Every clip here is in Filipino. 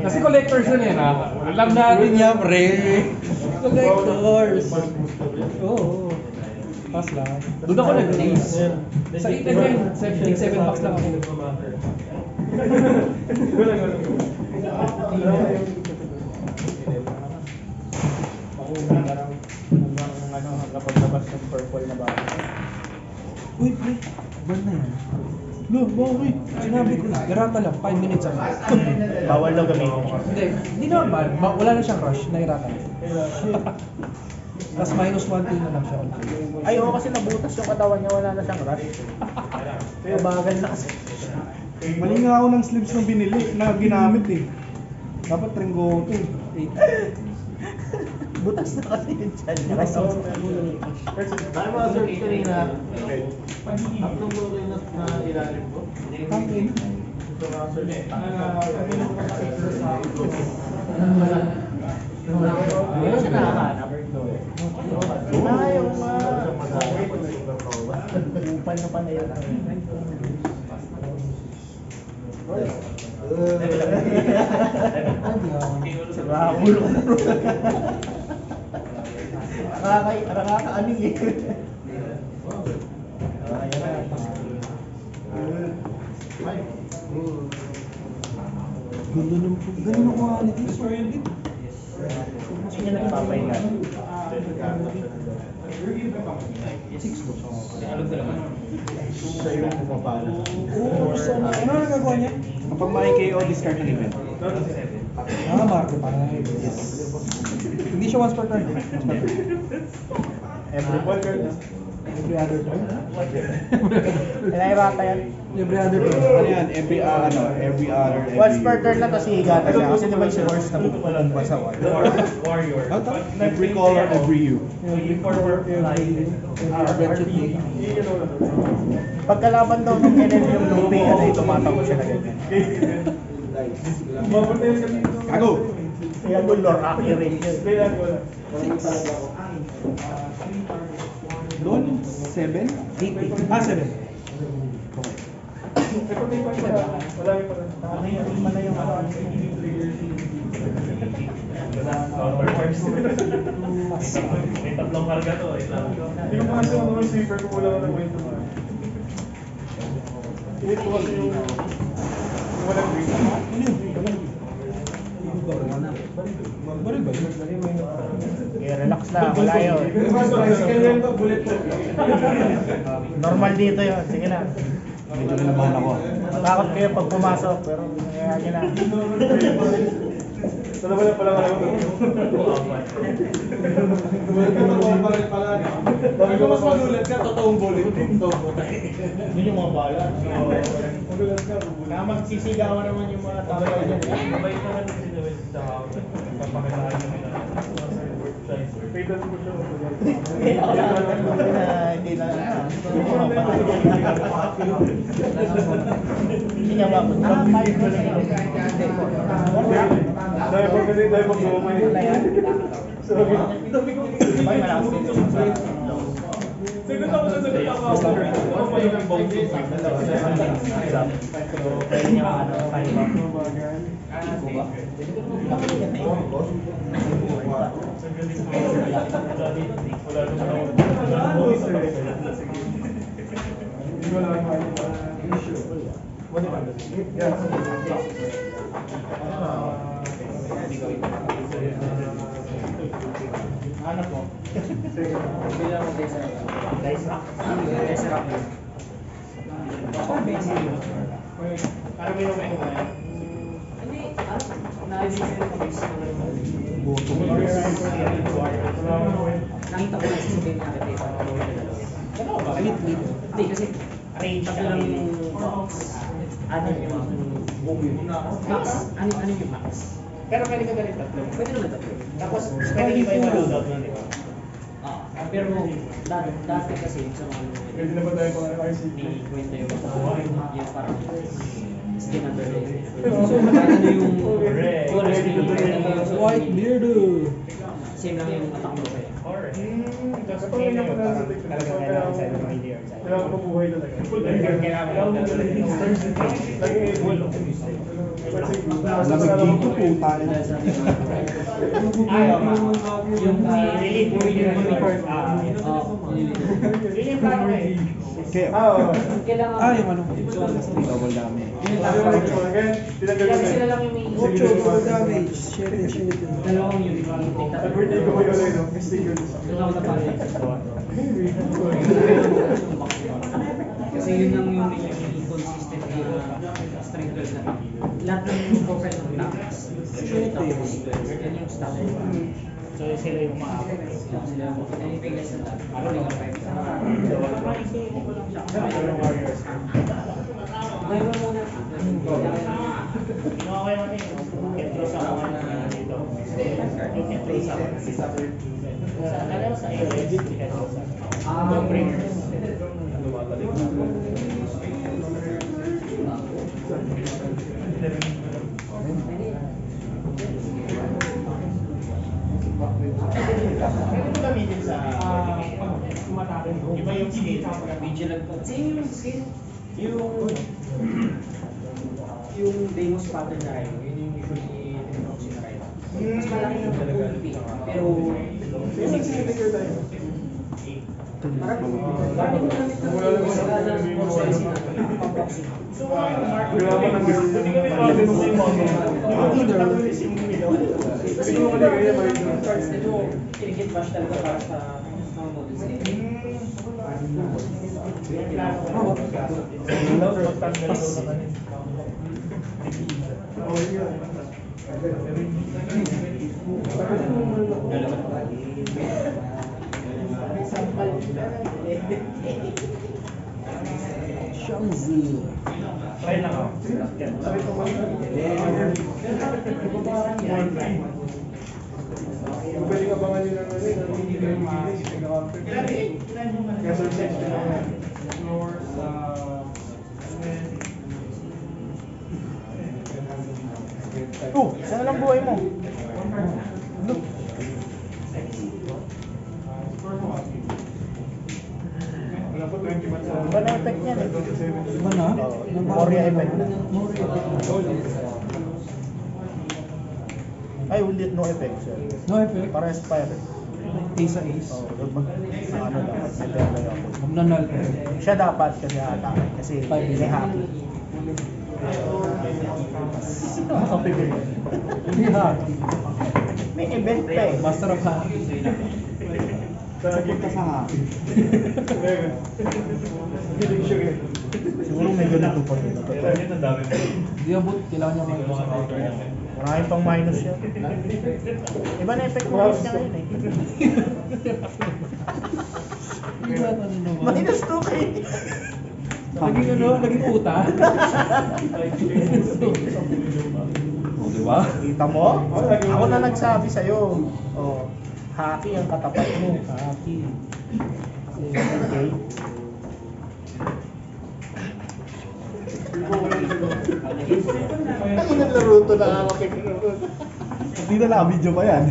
Kasi collectors yun eh, alam natin yan, pre. Collectors. Oo. Pass lang. Doon ako nag-taste. Sa itin yan, 7 bucks lang ako. Hanggang paglabas ng purple na bago. Uy, pre. Ban na yan. No, bakit? Sinabi ko na. Garata lang, 5 minutes ako. Bawal daw gamitin. Hindi naman. Wala na siyang rush. Nahirata. Tapos minus 1, 2 na lang siya. Ay, oo, kasi nabutas yung katawan niya, wala na siyang rush. Mabagal na kasi. Mali nga ako ng slips na binili, na ginamit eh. Dapat Tringo to eh. Butas na kasi yung chan niya. Kasi Dahil mga search kanina, tatlong mo rin na ilalim ko. Tangin. Ito mga search. hindi siya nakakahanap. Ayaw nga. Upal na panay yun. Sa Rahul. Nakakaaning eh. Ganda ng ganun ang quality. Solid. Kasi niya nagpapahinga. 6 mo. Siya yung pumapala. Oo, sana. Ano ang nagagawa niya? Kapag may KO, discard ng event. Marco pa. Yes. Hindi siya once per turn. Once per turn. Every other turn. Kailangan yan. Every other turn. Ano yan? Every other. Once per turn na to si Higata siya. Kasi diba yung si Horse na pupunan pa sa wall. Warrior. Every color, every you. Pagkalaban daw ng NL yung Lupi, ano yung tumatakbo siya na ganyan. Kago! Kaya good lore accurate yun. Doon, 7? 8. 7. Mana yung ano. May tatlong karga to. Hindi ko pa kasi ano yung sweeper kung wala ka ng kwento mo. Init ko kasi yung walang green. Ano yun? Baril ba yun? Okay, relax lang, wala yun. Normal dito yun, sige na. Medyo kinabahan ako. Matakot kayo pag pumasok, pero nangyayari na. Sana ba lang pala ka naman? Bakit ko mas magulat ka, totoong bullet. Yun yung mga bala. Magulat ka, Kaya magsisigawan naman yung mga tao dyan. Mabait naman yung sinawin sa papakitaan namin na Payton mo siya. Hindi na. Hindi niya mabot. Dahil pag kasi, dahil pag bumay. Sorry. Sagot ako sa sagot ako. Ako pa yung bounty. Pwede niya ano, kaya ba? Hanap mo? Bilang mo dice rock. Dice rock? Dice rock. Ano may naman mo yan? Hindi, Boto. Nakita ko na sa sabihin niya kita sa mga Ano ba? Hindi kasi Range pag ka lang lang. yung max. Ano yung max? Ano yung max? Pero pwede ka ganit tatlo. Pwede naman tatlo. Tapos, pwede iba yung loadout nun, di ba? Pero dati kasi sa mga Pwede na ba tayo pang RCP? hindi kwenta yung parang standard so ano yung colors ni White beard. same lang yung attack mo kaya. Tapos, kaya naman talaga kailangan sa mga hindi or sa Kailangan mabuhay talaga. Kailangan mo talaga. Laging 8. Lamig dito, puta. Kaya, yung ano, double damage. Sila lang yung may 8 double damage, 7. Dalawang unit. Dalawang tapalit. Kasi yun lang yung consistent na strength na lahat ng profile ng tax. Yan yung staff. So sila yung maabot. Sila anything less than that. Ano lang ang five. Mayroon muna. Okay mo rin. Intro sa ako dito. Yung intro sa ako. Alam sa iyo, yung bringers. Ano gamitin sa iba yung skill? Vigilant po. Same yung skill. Yung Deimos pattern na rin, yun yung usually tinroxy na rin. Mas malaki yung PvP. Pero, parang gamit mo namin ng isa ng processing na pang-proxy. So, hindi kami pwede mo yung mga Kasi yung mga cards nito, kinigit bash talaga para sa mga models nito. Shangzi. Try lang ako. Pwede ka bangan nyo ng ano, hindi kayo mag-iisip. Kaya section lang. Floors, Oh, saan lang buhay mo? wala po 20 months sa... Iba na effect niyan eh. Iba na? Moria effect. Ay, ulit no effect sir. No effect. Para expire. Ace sa ace. Oo, mag ano lang, effect lang ako. Magnanal. Siya dapat kasi ata kasi may happy. Hindi happy. May event pa eh. Master of happy. Saging ka sa happy. Hiling siya eh. Siguro may ganito pa rin. Yan ang dami. Hindi abot. Kailangan niya mag sa Marami pang minus siya. Iba na effect mo niya ngayon eh. Minus 2k. Naging ano? Naging puta? O, diba? Kita mo? Ako na nagsabi sa'yo. Oh, haki ang katapat mo. Happy. Okay. Ang naglaro to na awak eh. Hindi na naka-video pa yan.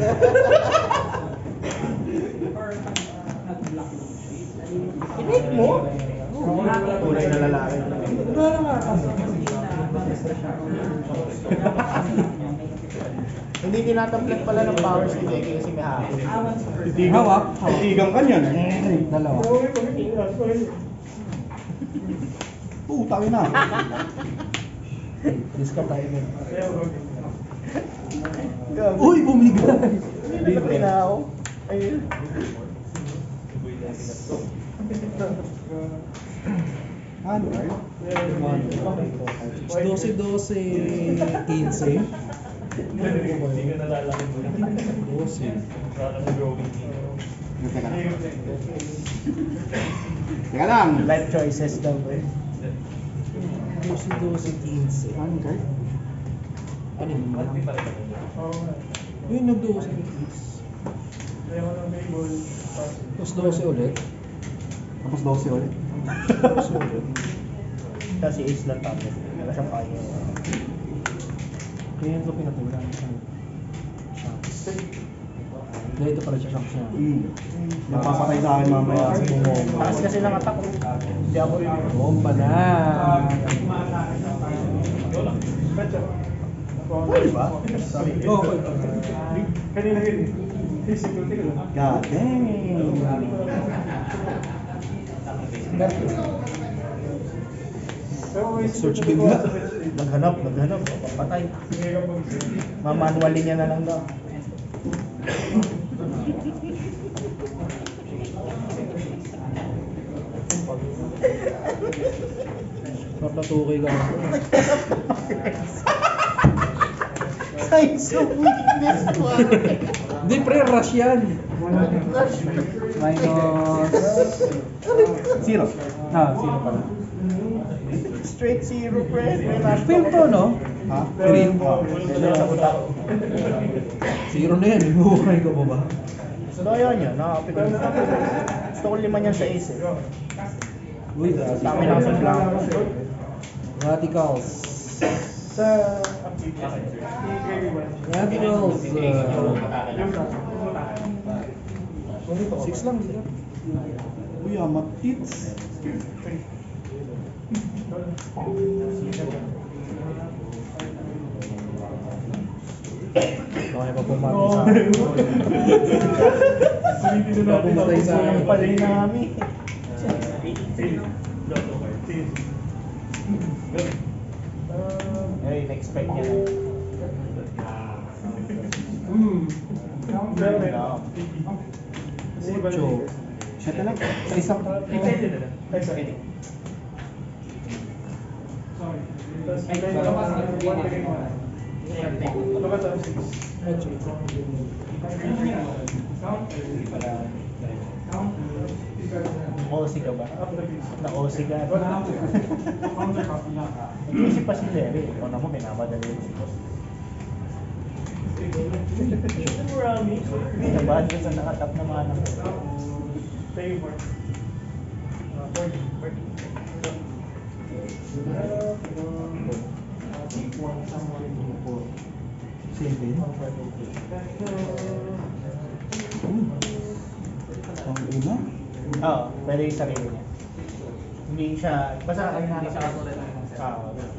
Inik mo? Kulay na lalaki. Hindi tinatablan pala ng powers ni Becky kasi may haki. Hawak. Titigang ka niyan. Dalawa. Puta yun na. Discount tayo nun. Uy, bumigay! Libre na ako. Ayun. Ano? 12, 15. Hindi ka nalalaki mo. 12. Para sa drawing. Teka lang. Life choices daw eh. 12, 15. Ano ka? Ano yun? Hindi pa rin. Yun, nag-12. Kaya ko ng baseball. Tapos 12 ulit. Tapos 12 ulit. 12 ulit. Kasi ace lang tapos. Wala siyang kaya. Kaya ito pinatulan sa shots. Dahil ito pala siya shots niya. Napapatay sa akin mamaya sa bumong. Taas kasi ng attack ko. Hindi ako Bomba na! Pwede ba? Oo, pwede. Kanina yun eh. Physical ko lang. God damn. Pero may Search security bigla. ko sa fetch eh. Naghanap, patay. Sige kapag Mamanually niya na lang daw. Sarap na tukay ka. Signs of weakness, Hindi pre, rush yan. Minus... Zero. Ah, sino pala? Straight zero, friend. Film to, no? Ha? Film. Sa utak. Zero na yan, ibuhay ko pa ba? So, ayaw niya. Nakakapit ko. Gusto ko 5 niyan sa ace eh. Uy, Dami lang sa blank. Radicals. sa application. I-gravy ba? Radicals. Yung Six lang, di ba? Uy, amat tits. Okay pa pumati sa... Sulitin na natin. Pumatay sa akin. Yung pala yung namin. Eh, in-expect niya na. Ocho. Siya lang. Sa isang... OC ka ba? Na-OC ka. Nag-iisip pa si Larry. Ikaw naman, minamadali mo si boss. Nabahan ka sa nakatap na mga anak. Seven. Ang una. Oo, pwede yung sarili niya. Hindi siya, basta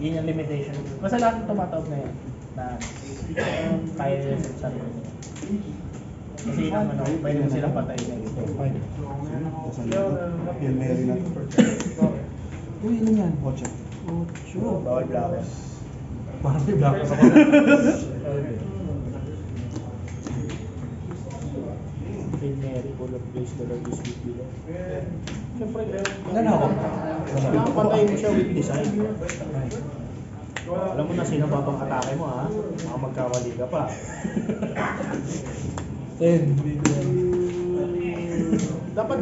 yun yung limitation. Basta lahat ng tumatawag na yun, na kaya nila sa sarili niya. Kasi yun ang ano, pwede mo silang patayin na ito. Five. Kasal na to. Hail Mary na to. Uy, ilan yan? Ocho. Ocho. Bawal blockers. Parang may black ako. Hail Mary, full of grace, the Lord is with you. Siyempre, Ilan ako? kailangan patayin mo siya with design. Alam mo na sino babang atake mo ha? Baka magkawali ka pa. 10. Dapat